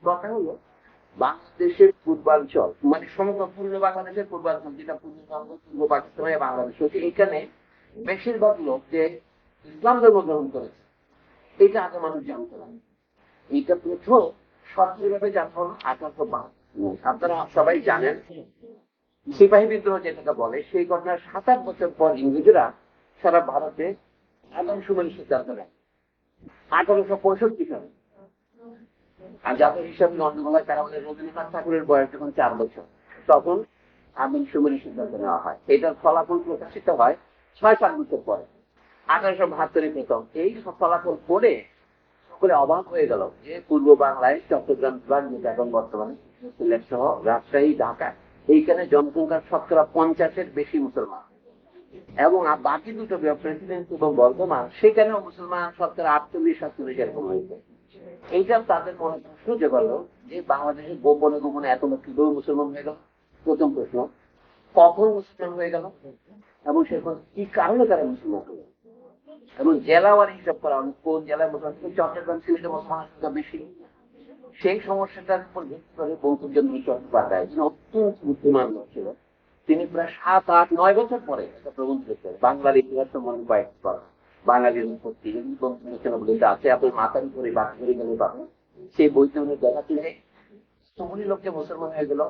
কথা হলো বাংলাদেশের পূর্বাঞ্চল মানে সমগ্র পূর্ব বাংলাদেশের পূর্বাঞ্চল যেটা পূর্ববঙ্গ পূর্ব পাকিস্তান এবং বাংলাদেশ হচ্ছে এখানে বেশিরভাগ লোক যে ইসলাম ধর্ম গ্রহণ করেছে এটা আগে মানুষ জানতো না। এটা প্রথম সক্রিয়ভাবে জানতো হলো 1852। আপনারা সবাই জানেন সিপাহী বিদ্রোহ যেটাকে বলে সেই ঘটনার 7-8 বছর পর ইংরেজরা সারা ভারতে আদমশুমারির সিদ্ধান্ত নেয় 1865 সালে। আর জাতীয় হিসাবে গন্ডগোল হয় তারা বলে রবীন্দ্রনাথ ঠাকুরের বয়স যখন 4 বছর তখন আদমশুমারির সিদ্ধান্ত নেওয়া হয়। এটার ফলাফল প্রকাশিত হয় 6-7 বছর পরে 1872 প্রথম। এই ফলাফল পড়ে সকলে অবাক হয়ে গেল যে পূর্ব বাংলায় চট্টগ্রাম বিভাগ যেটা এখন বর্তমানে সিলেট সহ রাজশাহী ঢাকা এইখানে জনসংখ্যার 50-এর বেশি মুসলমান এবং বাকি দুটো প্রেসিডেন্ট এবং বর্ধমান সেখানেও মুসলমান 48-47 এরকম হয়েছে। এইটা তাদের মনে প্রশ্ন জেগালো যে বাংলাদেশে গোপনে গোপনে এত লোক কিভাবে মুসলমান হয়ে গেল। প্রথম প্রশ্ন কখন মুসলমান হয়ে গেল এবং সেখন কি কারণে তারা মুসলমান হলো এবং জেলাওয়ারি হিসাব করা হলো কোন জেলায় মুসলমান চট্টগ্রাম সিলেটে মুসলমানের সংখ্যা বেশি। সেই সমস্যাটার উপর ভিত্তি করে বঙ্কিমচন্দ্র চট্টোপাধ্যায় যিনি অত্যন্ত বুদ্ধিমান লোক ছিল তিনি প্রায় 7-8-9 বছর পরে একটা প্রবন্ধ লিখতেন বাংলার ইতিহাস সম্বন্ধে কয়েক করা বাঙালির উৎপত্তি বঙ্কিমচন্দ্র আছে আপনার মাথার উপরে বাকি করে গেলে পাবেন। সেই বইতে উনি দেখাচ্ছেন যে সবগুলি লোককে মুসলমান হয়ে গেল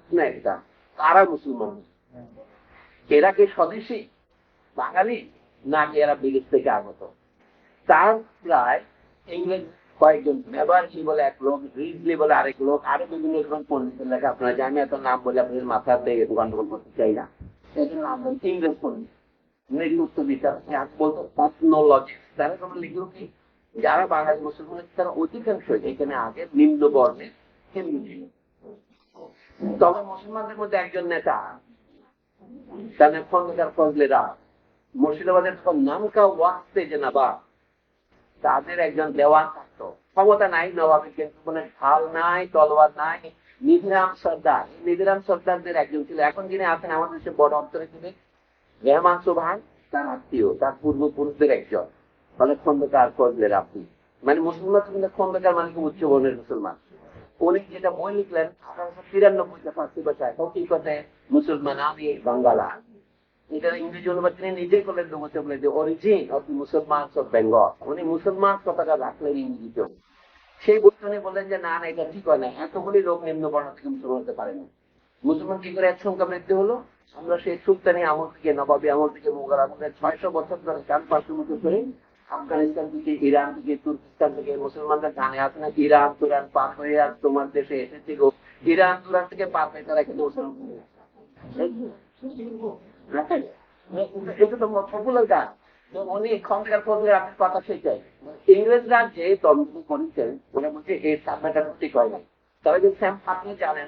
না একটা কারা মুসলমান এরা কি স্বদেশী বাঙালি নাকি এরা বিদেশ থেকে আগত। তার প্রায় ইংরেজ কয়েকজন মেবারজি বলে এক লোক রিজলি বলে আরেক লোক আরো বিভিন্ন রকম পণ্ডিতের লেখা আপনারা জানি এত নাম বলে আপনাদের মাথাতে গন্ডগোল করতে চাই না এদের নাম বলছে ইংরেজ পণ্ডিত নৃত্য বিচার বলতো পাথনোলজিস্ট তারা তোমরা লিখলো কি যারা বাঙালি মুসলমান তারা অধিকাংশ এখানে আগে নিম্ন বর্ণের হিন্দু ছিল। তবে মুসলমানদের মধ্যে একজন নেতা তার নাম খন্দকার ফজলেরা মুর্শিদাবাদের নামকা ওয়াক্তে যে নবাব তাদের একজন দেওয়ান থাকতো ক্ষমতা নাই নবাবের কিন্তু কোনো ঢাল নাই তলোয়ার নাই নিধিরাম সর্দারদের একজন ছিল। এখন যিনি আছেন আমাদের দেশে বড় অর্থনীতিবিদ রেহমান সুবহান তার আত্মীয় তার পূর্বপুরুষদের একজন ফলে খন্দকার ফজলে রাব্বি মানে মুসলমান কিন্তু খন্দকার মানে কি উচ্চ বর্ণের মুসলমান। উনি যেটা বই লিখলেন 1893 ফার্সি ভাষায় হকিকতে মুসলমান আমি বাঙ্গালা এটা ইংরেজি অনুবাদ তিনি নিজেই করলেন 2 বছর বলে যে অরিজিন অফ মুসলমান অফ বেঙ্গল উনি মুসলমান কথাটা রাখলেন ইংরেজিতে। সেই বইটা উনি বললেন যে না না এটা ঠিক হয় না এতগুলি লোক নিম্ন বর্ণ থেকে মুসলমান হতে পারে না। মুসলমান কি করে এক সংখ্যা বৃদ্ধি হলো আমরা সেই সুলতানি আমল থেকে নবাবী আমল থেকে মুঘল আমলের 600 বছর ধরে 400 বছর ধরে আফগানিস্তান থেকে ইরান থেকে তুর্কিস্তান থেকে মুসলমানদের জানে আছে না ইরান তুরান পার হয়ে আর তোমার দেশে এসেছে গো ইরান তুরান থেকে পার হয়ে তারা কিন্তু মুসলমান এটা তো পপুলার গান উনি খন্দকার ফজলে রাব্বির কথা সেটাই ইংরেজরা যে তদন্ত করেছেন ওরা বলছে এই সার্ভেটা ঠিক হয় না। তবে যে আপনি জানেন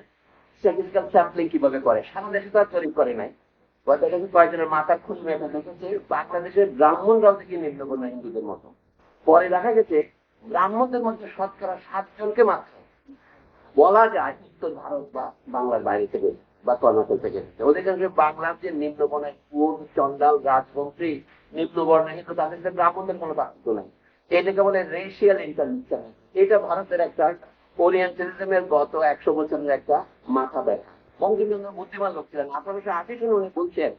স্ট্যাটিস্টিক্যাল স্যাম্পলিং কিভাবে করে সারা দেশে তো আর তৈরি করে নাই কয়েকজনের মাথার খুঁজ মেয়ে দেখেছে বাংলাদেশের ব্রাহ্মণরাও থেকে নিম্নবর্ণ হিন্দুদের মতো। পরে দেখা গেছে ব্রাহ্মণদের মধ্যে শতকরা 7 জনকে মাত্র বলা যায় উত্তর ভারত বা বাংলার বাইরে থেকে বা কর্ণাটক থেকে অধিকাংশ বাংলার যে নিম্নবর্ণের কোন চন্ডাল রাজবংশী নিম্নবর্ণের কিন্তু তাদের সাথে ব্রাহ্মণদের কোনো পার্থক্য নেই। এটাকে বলে রেশিয়াল ইন্টারমিক্সার। এটা ভারতের একটা ওরিয়েন্টালিজমের গত 100 বছরের একটা মাথা ব্যথা। বঙ্কিমচন্দ্র বুদ্ধিমান লোক ছিলেন 1880 সালে উনি বলছেন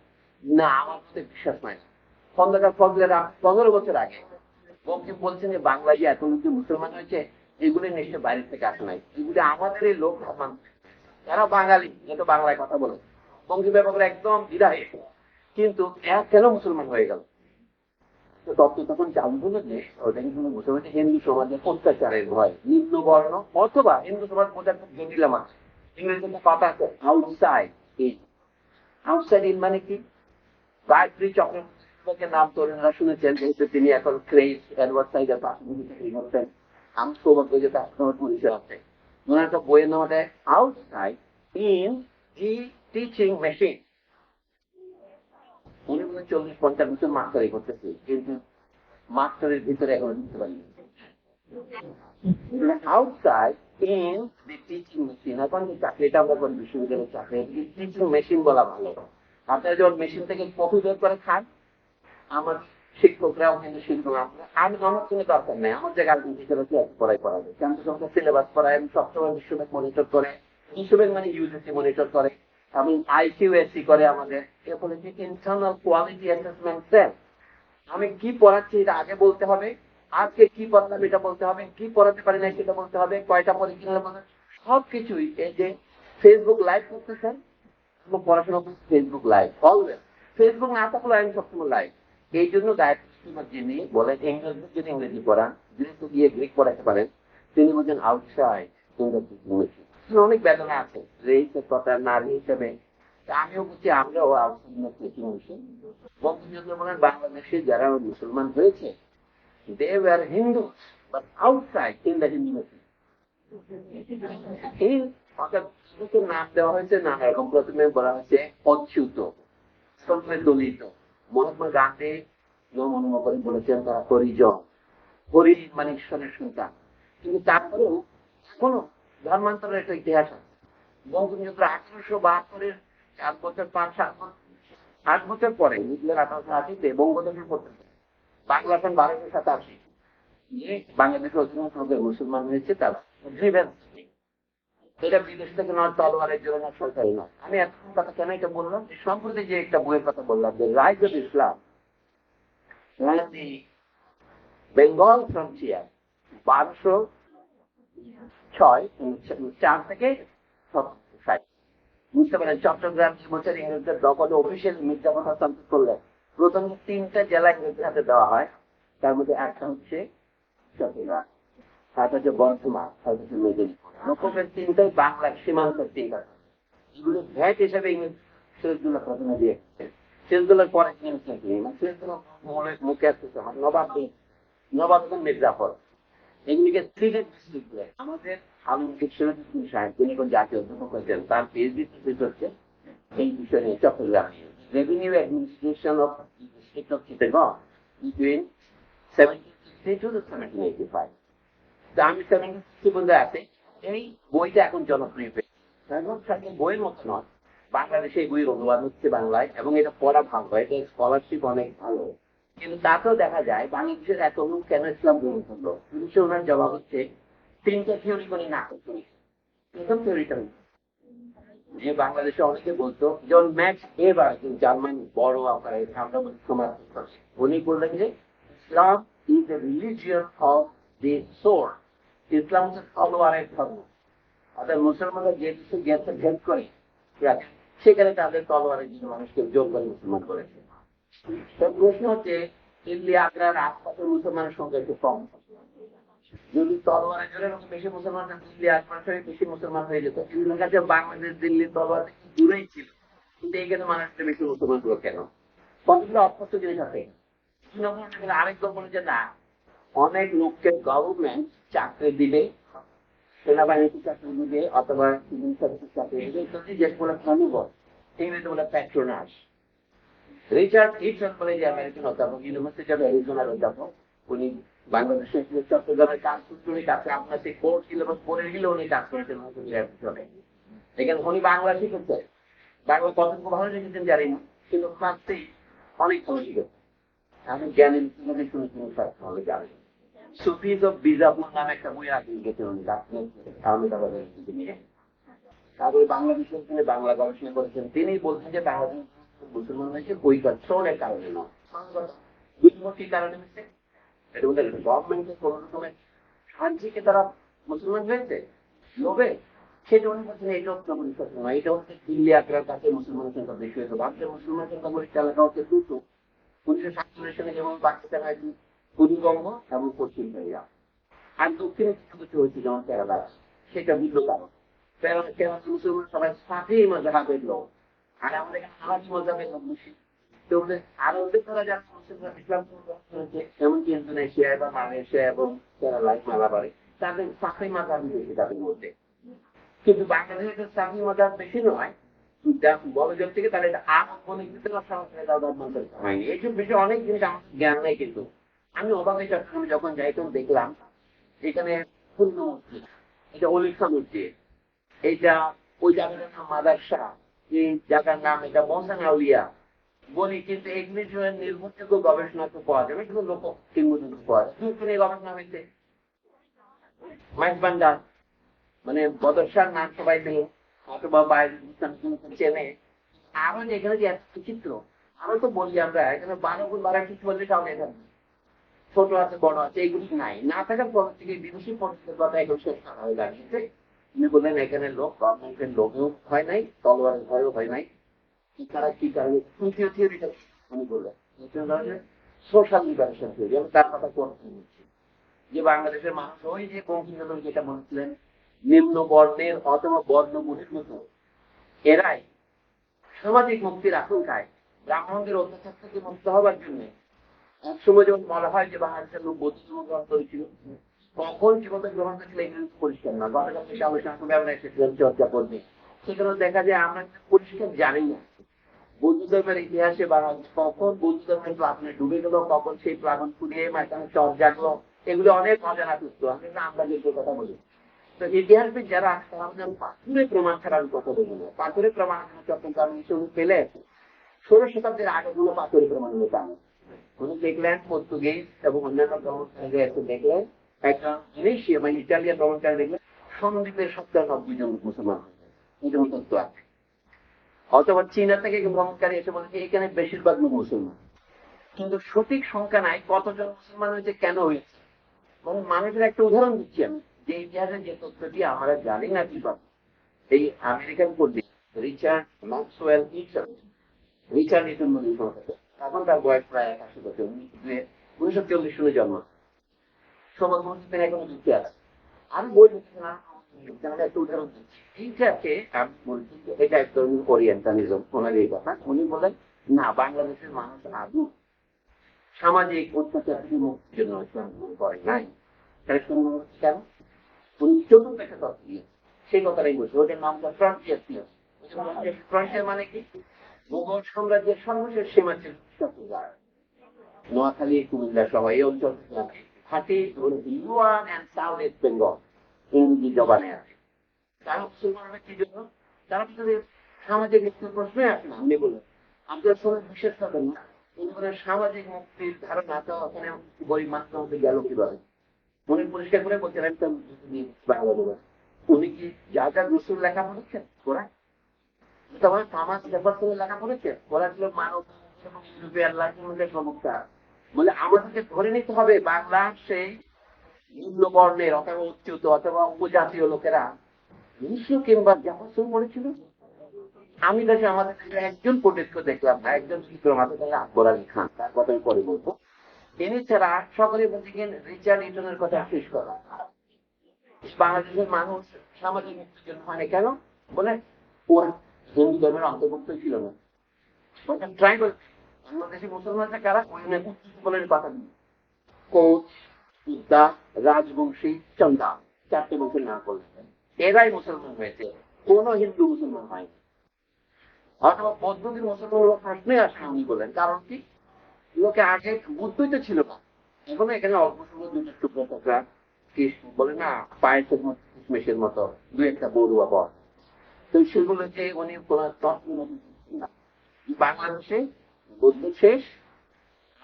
না আমার মধ্যে বিশ্বাস নাই। খন্দকার ফজলেরা 15 বছর আগে বঙ্কিম বলছেন যে বাংলায় যে এত লোক মুসলমান হয়েছে এগুলি নিশ্চয় বাইরে থেকে আসে নাই এগুলি আমাদের এই লোক সমান যারা বাঙালি যেহেতু বাংলায় কথা বলে বঙ্কিম ব্যাপারে একদম বিদায় কিন্তু কেন মুসলমান হয়ে গেল তত্ত্ব তখন চালু হলো যে ওটা কিন্তু মুসলমান হিন্দু সমাজের অত্যাচারের ভয় নিম্ন বর্ণ অথবা হিন্দু সমাজ বোঝার খুব জটিল আছে ইংরেজিতে কথা আছে আউটসাইড ইন। আউটসাইড ইন মানে কি গায়ত্রী চক্রবর্তীর নাম তরুণরা শুনেছেন যেহেতু তিনি এখন ক্রেজ এডওয়ার্ড সাইডের পাশে চাকরি করতেন আমি সৌভাগ্য যে তার পরিচয় আছে ওনার একটা বইয়ের নাম আছে outside in the teaching machine. উনি 40-50 বছর মাস্টারি করতেছে কিন্তু মাস্টারের ভিতরে এখনো ঢুকতে পারিনি। Outside in the teaching machine এখন যে চাকরিটা আমরা করি বিশ্ববিদ্যালয়ের চাকরি টিচিং মেশিন বলা ভালো। আপনারা যখন মেশিন থেকে কফি বের করে খান আমার শিক্ষকরাও কিন্তু শিক্ষক আমি আমার কোনো দরকার নেই, আমার জায়গায় আরেকজন টিচার আছে পড়াই পড়াবে, কেন তো সবসময় সিলেবাস পড়ায়, আমি সবসময় বিশ্বব্যাংক মনিটর করে, বিশ্বব্যাংক মানে ইউজিসি মনিটর করে, এবং আইকিউএসসি করে আমাদের, এরপরে যে ইন্টারনাল কোয়ালিটি অ্যাসেসমেন্ট সেল। আমি কি পড়াচ্ছি এটা আগে বলতে হবে, আজকে কি পড়ালাম এটা বলতে হবে, কি পড়াতে পারি না সেটা বলতে হবে, কয়টা পরীক্ষা বলতে, সবকিছুই। এই যে ফেসবুক লাইভ করতেছেন, পড়াশোনা করছি ফেসবুক লাইভ, অলওয়েজ ফেসবুক না থাকলে আমি সবসময় লাইভ। এই জন্য গায়ত্রী যিনি বলেন ইংরেজি, যদি ইংরেজি পড়ান, গ্রিক গিয়ে গ্রিক পড়াতে পারেন, তিনি বলছেন আউটসাইড ইংরেজি। অনেক বেদনা আছে যে এই কথা নারী হিসেবে আমিও বুঝছি, আমরাও আউটসাইড বঙ্গবন্ধু বলেন বাংলাদেশে যারা মুসলমান হয়েছে, they were Hindus but outside in the Hinduism। এই অর্থাৎ নাম দেওয়া হয়েছে নানা রকম। প্রথমে বলা হয়েছে অচ্যুত, দলিত। মহাত্মা গান্ধী মনোমা করে বলেছেন তারা হরিজন, হরি মানে ঈশ্বরের সন্তান। কিন্তু তারপরেও এখনো ধর্মান্তরের একটা ইতিহাস আছে। বঙ্গবন্ধু 1872-এর 8 বছর পরে, 1880-তে বঙ্গবন্ধু করতে বাংলা সন 1287, যে বাংলাদেশের অধিকাংশ লোকের মুসলমান হয়েছে, তারা এটা বিদেশ থেকে নয়, তলোয়ারের জন্য না, সরকারি নয়। আমি এতক্ষণ কথা কেন এটা বললাম, সম্প্রতি যে একটা বইয়ের কথা বললাম, যে rise of Islam, Bengal frontier, 1206 থেকে 60। বুঝতে পারেন, চট্টগ্রাম যে বছর ইংরেজদের দখলে অফিসিয়াল মির্জাফর হাসান করলেন, প্রথম 3টা জেলা ইংরেজদের হাতে দেওয়া হয়, তার মধ্যে একটা হচ্ছে চট্টগ্রাম, তারপর হচ্ছে বর্ধমান, তারপর হচ্ছে মেদিনীপুর। লোকের 3টাই বাংলার সীমান্তের 3টা, এগুলো ভ্যাট হিসেবে ইংরেজ সিরাজদৌল্লাহ প্রথমে দিয়েছে। সিরাজদৌল্লাহর পরে সিরাজদৌল্লাহ মুখে আসতেছে নবাব মির্জাফর, এগুলিকে থ্রিডেড ডিস্ট্রিক্ট। আমাদের আলমগীর সিরাজউদ্দিন সাহেব, তিনি কোন জাতীয় অধ্যাপক হয়েছেন, তার পিএইচডি থিসিস হচ্ছে এই বিষয় নিয়ে, Chattogram revenue administration of district of Chittagong between 1760 to 1785। তা আমি 1760 পর্যন্ত আছে। এই বইটা এখন জনপ্রিয় পেয়েছে, বইয়ের মতো নয়, বাংলাদেশে এই বইয়ের অনুবাদ হচ্ছে বাংলায়, এবং এটা পড়া ভালো, এটা স্কলারশিপ অনেক ভালো। কিন্তু তাতেও দেখা যায় বাংলাদেশের এত লোক কেন ইসলাম গ্রহণ করলো, পুলিশের ওনার জবাব হচ্ছে 3টা থিওরি করে না করতে। প্রথম থিওরিটা যে বাংলাদেশে অনেকে বলতো, যেমন ম্যাক্স এবার জার্মান বড় আকারে আমরা সমাজ, উনি বললেন যে Islam is a religion of the sword. ইসলাম হচ্ছে তলোয়ারের ধর্ম। অর্থাৎ মুসলমানরা যে কিছু গেছে হেল্প করে, সেখানে তাদের তলোয়ারের জন্য মানুষকে জোর করে মুসলমান করেছে। প্রশ্ন হচ্ছে, দিল্লি আগ্রার আশপাশের মুসলমানের সংখ্যা একটু কম, যদি তলোয়ারের জোরে বেশি মুসলমান, দিল্লি আশপাশ হয়ে বেশি মুসলমান হয়ে যেত। কিন্তু কাছে বাংলাদেশ দিল্লি তলোয়ার দূরেই ছিল, কিন্তু এইখানে মানুষটা বেশি মুসলমান হলো কেন? কতগুলো অস্পষ্ট জিনিস আছে। আরেক দল বলে যে না, অনেক লোককে গভর্নমেন্ট চাকরি দিবে, সেনাবাহিনীতে চাকরি দিবে, অথবা সিভিল সার্ভিসের চাকরি দিবে, যেটা বলে অনুভব, ইংরেজি বলে প্যাট্রোনাস। রিচার্ড হিটন বলে যে আমেরিকান অধ্যাপক, ইউনিভার্সিটি অফ অ্যারিজোনার অধ্যাপক, উনি বাংলাদেশের চট্টগ্রামের কাজ করতে কাছে আপনার সেই কোর্স সিলেবাস পড়ে গেলে উনি কাজ করেছেন এখানে। উনি বাংলা শিখেছে, বাংলা কতটুকু ভালো শিখেছেন জানি না, কিন্তু ক্লাসেই অনেক ভালো শিখেছে। আমি জ্ঞান ইনস্টিটিউটে শুনেছি জানি। সুফিজ অফ বিজাপুর নামে একটা বই আগে লিখেছেন উনি, আহমেদাবাদের নিয়ে। তারপরে বাংলাদেশের তিনি বাংলা গবেষণা করেছেন। তিনি বলছেন যে বাংলাদেশ মুসলমান হয়েছে বই কন্ট্রোলের কারণে নয়, দুই কারণে হচ্ছে। এটা বলতে গভর্নমেন্টের কোন রকমের সাহায্যে তারা মুসলমান হয়েছে, লোভে, সেটা উনি বলছেন এটাও পরিষ্কার নয়। এটা হচ্ছে দিল্লি আগ্রার কাছে মুসলমানের সংখ্যা বেশি হয়েছে। ভারতের মুসলমান সংখ্যা পরিষ্কার এলাকা হচ্ছে 200। 1947 সালে যেমন পাকিস্তান হয়েছে পূর্ববঙ্গ এবং পশ্চিম বাংলা, আর দক্ষিণে কিছু হয়েছে যেমন কেরালা, সেটা ভিন্ন কারণ। কেরালা মুসলমান সবাই সাথে মজাবের লোক, আর আমাদের হানাফি মজাবের লোক বেশি। তো আরবদের তারা যারা মুসলমান ইসলাম হয়েছে, এমনকি ইন্দোনেশিয়া এবং মালয়েশিয়া এবং কেরালায় মালাবারে, তাদের সাথে মজাবি বেশি তাদের মধ্যে। কিন্তু বাংলাদেশের সাথে মজাব বেশি নয়, বড়জোর থেকে তাহলে এটা হয়নি। এইসব বিষয়ে অনেক জিনিস আমার জ্ঞান নেই, কিন্তু আমি অবাক হয়ে চট্টগ্রামে যখন যাই তখন দেখলাম এখানে পূর্ণ মসজিদ, এটা অলিখা মসজিদ, এইটা ওই জায়গাটার নাম মাদারসা, এই জায়গার নাম এটা মোহসেন আউলিয়া, বলি, কিন্তু এগুলির জন্য নির্ভরযোগ্য গবেষণা তো পাওয়া যাবে, কিন্তু লোক কিংবদন্তি পাওয়া যায়। দুটো নিয়ে গবেষণা হয়েছে, মাইক বান্ডার মানে বদরশার নাম সবাই দিল, অথবা বাইরে চেনে। আরো এখানে যে এত চিত্র, আরো তো বলি আমরা এখানে 12x12 কিছু বললে তাও এখানে ছোট আছে বড় আছে, এগুলি নাই, না থাকার পর থেকে বিদেশি পরিচিতির কথা এগুলো শেষ করা হয়ে দাঁড়িয়েছে। তিনি বললেন এখানে লোক গভর্নমেন্টের লোকেও হয় নাই, তলোয়ারের ভয়ও হয় নাই। তারা কি কারণে তৃতীয় থিওরিটা উনি বললেন সোশ্যাল লিবারেশন থিওরি। আমি তার কথা করতে বলছি যে বাংলাদেশের মানুষ ওই যে বঙ্কিমচন্দ্র যেটা বলছিলেন, নিম্ন বর্ণের অথবা বর্ণ বহির্ভূত এরাই সামাজিক মুক্তির আশঙ্কায় ব্রাহ্মণদের অত্যাচার থেকে মুক্ত হবার জন্য একসময় যেমন বলা হয় যে বাংলাদেশের লোক বৌদ্ধ গ্রহণ করেছিল, কখন জীবন গ্রহণ করেছিল এগুলো পরিষ্কার না। গতকাল থেকে আলোচনা করে আমরা এসেছিলাম চর্চা করবে, সেখানে দেখা যায় আমরা পরিষ্কার জানি না বৌদ্ধ ধর্মের ইতিহাসে বাংলাদেশ কখন বৌদ্ধ ধর্মের প্লাবনে ডুবে গেল, কখন সেই প্লাবন ফুরিয়ে মাঝখানে চর জাগলো, এগুলো অনেক অজানা তথ্য। আমি আমরা যে কথা বলি, তো ইতিহাসবিদ যারা তারা পাথরের প্রমাণ ছাড়া আমি কথা বলি না। পাথরের প্রমাণ চট্টগ্রাম হিসেবে পেলে 16 শতাব্দীর আগে গুলো পাথরের প্রমাণ হতাম। উনি দেখলেন পর্তুগিজ এবং অন্যান্য ভ্রমণকারীরা এসে দেখলেন একটা জিনিস, মানে ইটালিয়ান ভ্রমণকারী দেখলেন সন্দ্বীপের 97 জন মুসলমান এরকম তথ্য আছে। অথবা চীনা থেকে ভ্রমণকারী এসে বলেছে এখানে বেশিরভাগ লোক মুসলমান, কিন্তু সঠিক সংখ্যা নাই কতজন মুসলমান হয়েছে, কেন হয়েছে। মানে মানুষের একটা উদাহরণ দিচ্ছি আমি, যে ইতিহাসের যে তথ্যটি আমরা জানি না কিভাবে। এই আমেরিকান পণ্ডিত রিচার্ড ম্যাক্সওয়েল রিচার্ড নিউটন বলে এখন তার বয়স প্রায় 81 বছর, 1940 সালে জন্ম। সমাজ মসজিদের এখনো যুক্তি আছে। আমি বই লিখছি না, একটা উদাহরণ দিচ্ছি। এইটাকে আমি বলছি এটা এক ধরনের ওরিয়েন্টালিজম, ওনার এই কথা। উনি বলেন না, বাংলাদেশের মানুষ আদৌ সামাজিক অত্যাচার থেকে মুক্তির জন্য ইসলাম গ্রহণ করে নাই। কেন? উনি চতুর্থ একটা তথ্য দিয়ে সেই কথাটাই বলছি, ওটার নামটা ফ্রন্টিয়ার ছিল। ফ্রন্টিয়ার মানে কি? মুঘল সাম্রাজ্যের সর্বশেষ সীমা ছিল চট্টগ্রাম, নোয়াখালী, কুমিল্লা সহ এই অঞ্চল হাটি ইউয়ান অ্যান্ড সাউথ ইস্ট বেঙ্গল ইংরেজি জবানে আছে। তারা মুসলমানরা কি জন্য? তারা সামাজিক মুক্তির প্রশ্নই আসে না। আপনি বলুন আপনার সঙ্গে বিশেষ করবেন না, সামাজিক মুক্তির ধারণা তো ওখানে গরিব মানুষের মধ্যে গেল কিভাবে? উনি পরিষ্কার করে বলছেন একটা বাংলা বলেন, উনি কি যা যা রসুল লেখা পড়েছেন ওরা, তখন সমাজ ব্যাপার লেখা পড়েছে ওরা ছিল মানব এবং ইউরোপিয়ান রাষ্ট্রের প্রবক্তা। বলে আমাদেরকে ধরে নিতে হবে বাংলার সেই নিম্ন বর্ণের অথবা উচ্চুত অথবা উপজাতীয় লোকেরা বিশ্ব কিংবা জাহাজ পড়েছিল। আমি দেশে আমাদের দেশে একজন প্রোটেস্ট দেখলাম না, একজন চিত্র মাথায় আকবর আলী খান, তার কথা আমি পরে বলবো। তিনি ছাড়া সকলে বলতে গেলেন রিচার্ড নিউটনের কথা শেষ করা। বাংলাদেশের মানুষ সামাজিক মুক্তির জন্য মানে কেন বলে ওরা হিন্দু ধর্মের অন্তর্ভুক্ত ছিল না, ট্রাইবাল। বাংলাদেশের মুসলমানরা কারা? বলেন কথা দিন, কোচ, উদ্দা, রাজবংশী, চন্দা, 4টে বছর না করলেন এরাই মুসলমান হয়েছে, কোন হিন্দু মুসলমান হয়নি। অথবা পদ্ধতির মুসলমান প্রশ্নই আসে উনি বলেন, কারণ কি? লোকে আগে বুদ্ধই তো ছিল না, এখনো এখানে অল্প সময় দুটো টুকরো টুকরা বলে না পায়েসের মতো কিশমিশের মতো দু একটা বড়ুয়া বল, তো সেগুলো যে উনি কোন বাংলাদেশে বৌদ্ধ শেষ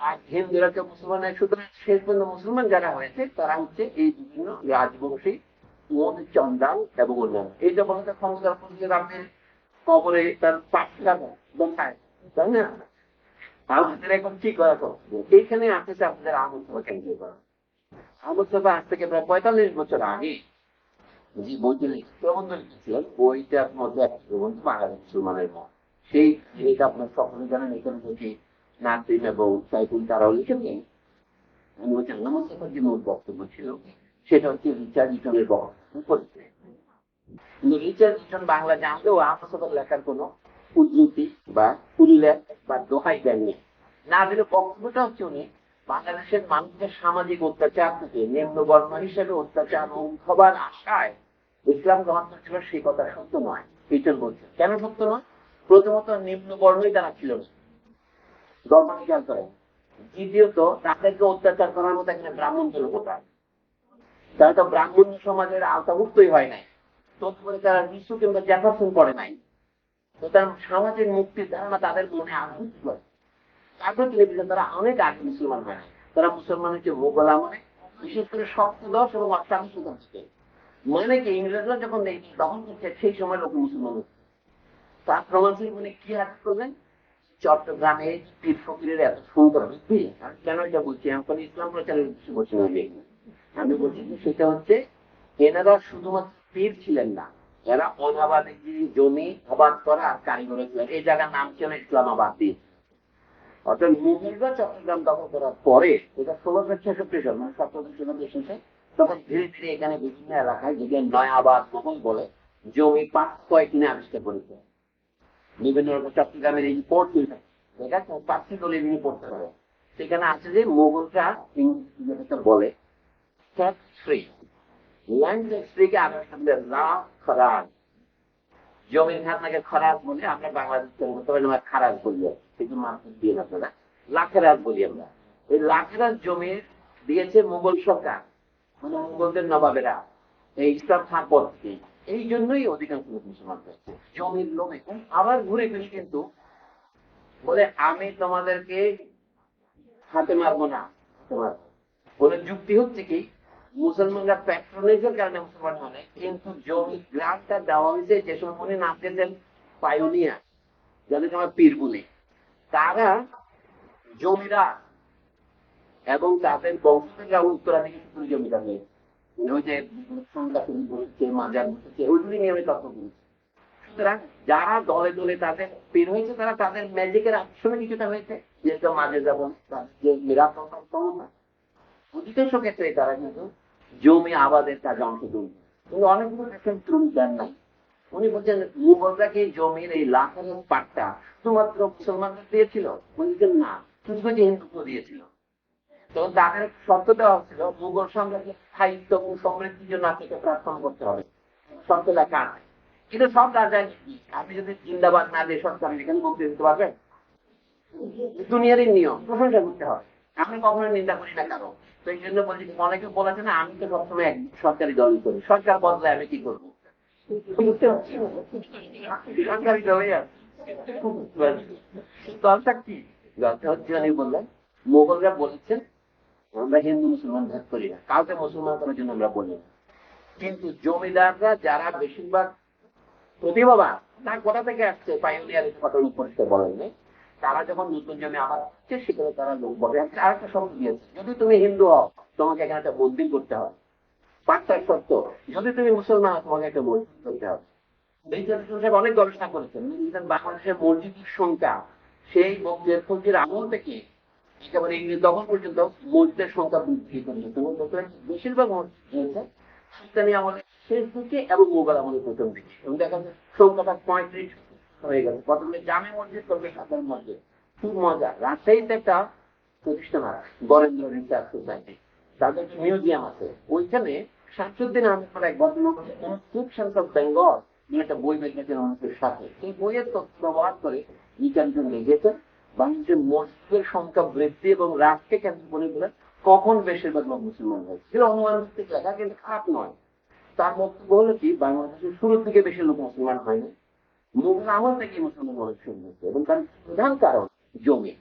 আর হিন্দুরা কেউ মুসলমান হয়। সুতরাং শেষ পর্যন্ত মুসলমান যারা হয়েছে তারা হচ্ছে এই বিভিন্ন রাজবংশী, চন্দাল এবং অন্যান্য। এই যে বলতে ক্ষমতার আপনি কবরে তার পাঠটা দেখায়, তাই না? আমাদের এখন কি করা এইখানে আসতেছে আপনাদের আহমদ সভা কেন্দ্র করা। আহমদ সভা আজ থেকে প্রায় 45 বছর আগে যে বইটি প্রবন্ধ লিখেছিলেন, বইটার মধ্যে একটা প্রবন্ধ বাংলাদেশ মুসলমানের মত, সেই জিনিসটা আপনার সকলে জানেন। এখানে যদি নাসিম এবং সাইফুল তারাও লিখেছেন। আমি বলছি আহমদ সভার যে মূল বক্তব্য ছিল সেটা হচ্ছে রিচার্ড নিউটনের বক্তব্য। কিন্তু রিচার্ড নিউটন বাংলা জানলেও আহমদ সভার লেখার কোনো উদ্ধৃতি বা উল্লেখ বা দোহাই দেননি। না দিলে বক্তব্যটা হচ্ছে উনি বাংলাদেশের মানুষের সামাজিক অত্যাচার থেকে নিম্ন বর্ণ হিসেবে অত্যাচার হবার আশায় ইসলাম গ্রহণ করছিল, সেই কথা সত্য নয়। নিউটন বলছেন কেন সত্য নয়? প্রথমত নিম্ন বর্ণই তারা ছিল না, খেয়াল করেন। দ্বিতীয়ত তাদেরকে অত্যাচার করার মতো এখানে ব্রাহ্মণ ছিল কোথায়? তারা তো ব্রাহ্মণ সমাজের আওতাভুক্তই হয় নাই, তৎপরে তারা নিঃস্ব কিংবা জ্যাফারসন করে নাই। তো তার সামাজিক মুক্তির ধারণা তাদের মনে আঘাত করে। তারপর টেলিভিশন তারা অনেক আগে মুসলমান হয় না, তারা মুসলমান হচ্ছে মোগল আমলে, বিশেষ করে সপ্তদশ এবং অষ্টাদশ শতাব্দীতে। মানে কি ইংরেজরা যখন দখল করছে সেই সময় লোক মুসলমান হচ্ছে। তার প্রমাণ উনি কি হাত করবেন, চট্টগ্রামে পীর ফকিরের এত সুন্দর বৃদ্ধি। আমি কেন এটা বলছি, এখন ইসলাম প্রচারের উদ্দেশ্যে বলছি না, আমি বলছি যে সেটা হচ্ছে এনারা শুধুমাত্র পীর ছিলেন না, এরা অনাবাদে জমি আবাদ করা আর কারিগর ছিলেন। এই জায়গার নাম ছিল ইসলামাবাদ দ্বীপ। অর্থাৎ মুঘলরা চট্টগ্রাম দখল করার পরে, এটা 1666 সাল মানে 1700 শেষে, তখন ধীরে ধীরে এখানে বিভিন্ন এলাকায় যেগুলো নয়াবাদ মহল বলে জমি পাঁচ ছয় কিনে আবিষ্কার করেছে। বিভিন্ন রকম চট্টগ্রামের এই পোর্ট দেখা পাঁচটি দলে বিভিন্ন পড়তে পারে। সেখানে আছে যে মোগলরা ইংরেজিতে বলে ট্যাক্স ফ্রি, ল্যান্ড ট্যাক্স ফ্রিকে আবিষ্কার করে লাভ খরাজ, জমির খাজনাকে খরাজ বলে আমরা বাংলাদেশ খারাজ বলি, কিন্তু মার্কেট দিয়ে আপনারা লাখেরাজ বলি আমরা। এই লাখেরাজ জমি দিয়েছে মুঘল সরকার, মানে মুঘলদের নবাবেরা এই ইসলাম খান পদ্ধতি। এই জন্যই অধিকাংশ মুসলমান হয়েছে জমির লোভে। আবার ঘুরে ফিরে কিন্তু বলে আমি তোমাদেরকে হাতে মারবো না, তোমার বলে যুক্তি হচ্ছে কি মুসলমানরা প্যাট্রোনেজের কারণে মুসলমান হয়, কিন্তু জমি গ্রামটা দেওয়া হয়েছে যে সময় উনি নাম দিয়েছেন পায়োনিয়ার, যাদেরকে আমরা পীর বলি, তারা জমিরা এবং তাদের বংশীরা উত্তরাধিকারী সূত্রে জমিটা নেই। ওই যে বসেছে মাজার বসেছে ওইগুলি নিয়ে আমি তত্ত্ব করেছি। সুতরাং যারা দলে দলে তাদের পীর হয়েছে, তারা তাদের ম্যাজিকের আকর্ষণে কিছুটা হয়েছে, যেহেতু মাঝে যেমন যে মেরাজ না, অধিকাংশ ক্ষেত্রে তারা কিন্তু জমি আবাদের কাজে অংশগ্রহণ। কিন্তু অনেকগুলো দেখেন তুমি দেন নাই। উনি বলছেন মুঘলরা কি জমির এই লাখের পাটটা শুধুমাত্র মুসলমানদের দিয়েছিল? বলছেন না, কিছু কিছু হিন্দুকে দিয়েছিল। তখন তাদের শর্ত দেওয়া হচ্ছিল মুঘল সাম্রাজ্যের স্থায়িত্ব এবং সমৃদ্ধির জন্য আপনাকে প্রার্থনা করতে হবে, শর্ত লেখা আছে। কিন্তু সব রাজায় আপনি যদি জিন্দাবাদ না দিয়ে সরকার এখানে বক্তৃতা দিতে পারবেন? দুনিয়ারই নিয়ম, প্রশংসা করতে হবে। আমি কখনো নিন্দা করি না কারো। তো এই জন্য বলছি, অনেকে বলেছে না আমি তো সবসময় এক সরকারি দলই করি, সরকার বদলায় আমি কি করবো? সরকারি দলই আছে। দলটা কি? দলটা হচ্ছে উনি বললেন মোগলরা বলেছেন আমরা হিন্দু মুসলমান ভেদ করি না, কাউকে মুসলমান করার জন্য আমরা বলি না। কিন্তু জমিদাররা যারা বেশিরভাগ প্রতিভাবান, তার কোথা থেকে আসছে পাইওনিয়ার ঘটনা পরিষ্কার বলেননি, তারা যখন নতুন জমি আবার হচ্ছে সেখানে তারা লোক বলে আর একটা শব্দ দিয়েছে, যদি তুমি হিন্দু হও তোমাকে এখানে একটা মন্দির করতে হবে। পাঁচটার সত্য, যদি তুমি মুসলমান হও তোমাকে একটা মসজিদ করতে হবে। অনেক গবেষণা করেছেন, বাংলাদেশের মসজিদের সংখ্যা সেই ফকির আমল থেকে একেবারে ইংরেজ দখল পর্যন্ত মসজিদের সংখ্যা বৃদ্ধি করেছে। বেশিরভাগ মসজিদ হয়েছে সুলতানি আমলের শেষ দিকে এবং মোগল আমলের প্রথম দিকে, এবং দেখা যাচ্ছে সংখ্যাটা 35 হয়ে গেল। প্রথমে জামে মসজিদ, করবে সাধারণ মসজিদ। খুব মজা, রাজশাহীতে একটা প্রতিষ্ঠান আছে বরেন্দ্র রিসার্চ সোসাইটি, তাদের মিউজিয়াম আছে। ওইখানে শামসুদ্দিন আহমেদ এক ভদ্রলোক ইনস্ক্রিপশন অফ বেঙ্গল একটা বই বেরিয়েছেন মানুষের সাথে। সেই বইয়ের তথ্য ব্যবহার করে বিজ্ঞানীজন লিখেছেন বাংলাদেশের মসজিদের সংখ্যা বৃদ্ধি এবং হ্রাসকে কেন্দ্র করে বলে কখন বেশিরভাগ লোক মুসলমান হয়েছে। এগুলো অনুমান ভিত্তিক লেখা, কিন্তু খারাপ নয়। তার বক্তব্য হলো কি বাংলাদেশের শুরুর দিকে বেশি লোক মুসলমান হয়নি, মুঘল আমল থেকে মুসলমান মানুষ শুরু হয়েছে, এবং তার প্রধান কারণ জমি।